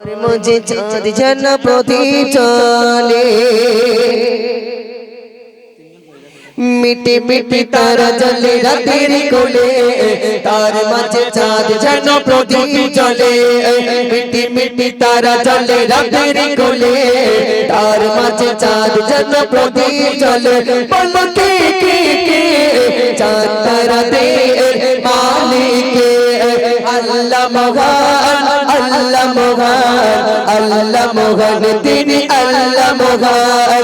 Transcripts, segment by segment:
मुझे चाँद जन प्रदीप चले मिट्टी मिट्टी तारा जले रातेर कोले तार माঝে चाँद जन प्रदीप चले मिट्टी मिट्टी तारा जले रातेर कोले तार माঝে चाँद जन प्रदीप चले पलके के चाँद तारा दे मालिक अल्लाह महान अल्लाह महान अल्लाह महान তিনি अल्लाह महान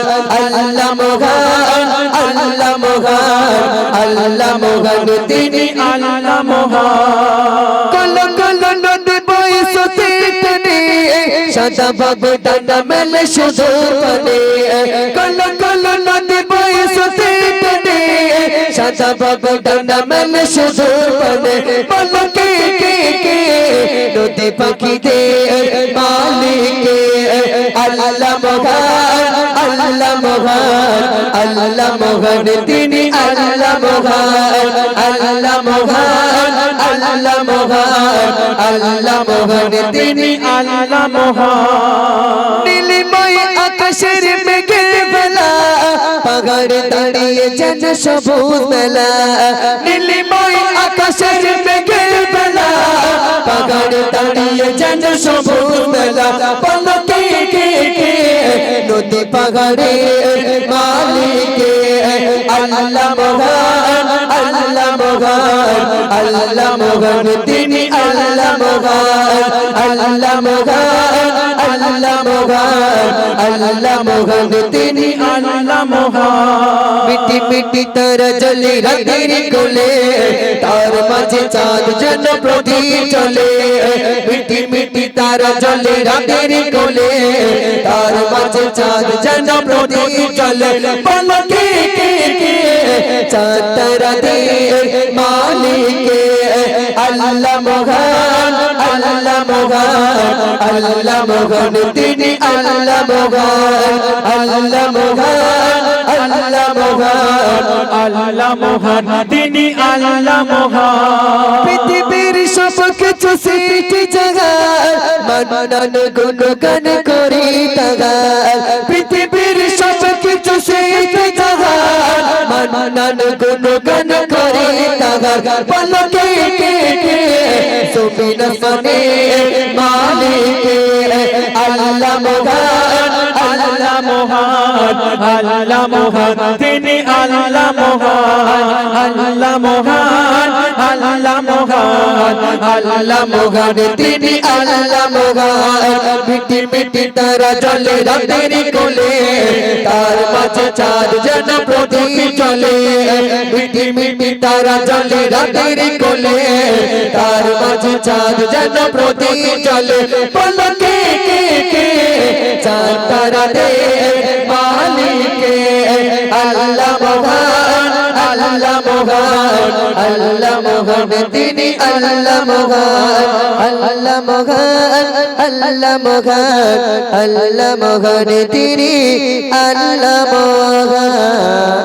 अल्लाह महान अल्लाह महान अल्लाह महान তিনি अल्लाह महान कल कल नदी বইসতে তনে সাদা বাবু ডানা মেলে সুদূর পানে কল কল নদি বইসতে তনে সাদা বাবু ডানা মেলে সুদূর পানে পলকে নদী পাখিদের মালিক আল্লাহ মহান আল্লাহ মহান আল্লাহ মহান তিনি আল্লাহ মহান আল্লাহ মহান আল্লাহ মহান আল্লাহ মহান তিনি আল্লাহ মহান নীলিময় আকাশের মেঘে বেলা পাহাড় দাঁড়িয়ে যেন সবুজ মেলা নীলিময় আকাশের মেঘে বেলা পাহাড় দাঁড়িয়ে যেন সবুজ মেলা পলকে নদী পাহাড়ের মালিক আল্লাহ মহান আল্লাহ মহান আল্লাহ মহান তিনি আল্লাহ মহান আল্লাহ মহান আল্লাহ মহান আল্লাহ মহান তিনি আল্লাহ মহান মিটি মিটি তারা জ্বলে রাতের কোলে তার মাঝে চাঁদ যেন প্রদীপ চলে মিটি মিটি তারা জ্বলে রাতের কোলে তার মাঝে চাঁদ যেন প্রদীপ চলে পলকে চাঁদ তারা দে মালিক আল্লাহ মহান আল্লাহ মহান আল্লাহ মহান তিনি আল্লাহ মহান আল্লাহ মহান আল্লাহ মহান আল্লাহ মহান তিনি আল্লাহ মহান পৃথিবীর সব কিছু সৃষ্টি জগৎ মনন গুণগান করি তাগার পৃথিবীর সব কিছু সৃষ্টি জগৎ মনন গুণগান করি তাগার পলকে সুবিন সনে মালিক আল্লাহ মহান আল্লাহ মহান আল্লাহ মহান তিনি আল্লাহ মহান আল্লাহ মহান আল্লাহ মহান আল্লাহ মহান তিনি আল্লাহ মহান মিটি মিটি তারা জ্বলে রাতের কোলে তার মাঝে চাঁদ যেন প্রদীপ চলে মিটি মিটি তারা জ্বলে রাতের কোলে তার মাঝে চাঁদ যেন প্রদীপ চলে পলকে চাঁদ তারা দে মালিক আল্লাহ মহান আল্লাহ মহান আল্লাহ মহান তিনি আল্লাহ মহান আল্লাহ মহান আল্লাহ মহান আল্লাহ মহান তিনি আল্লাহ মহান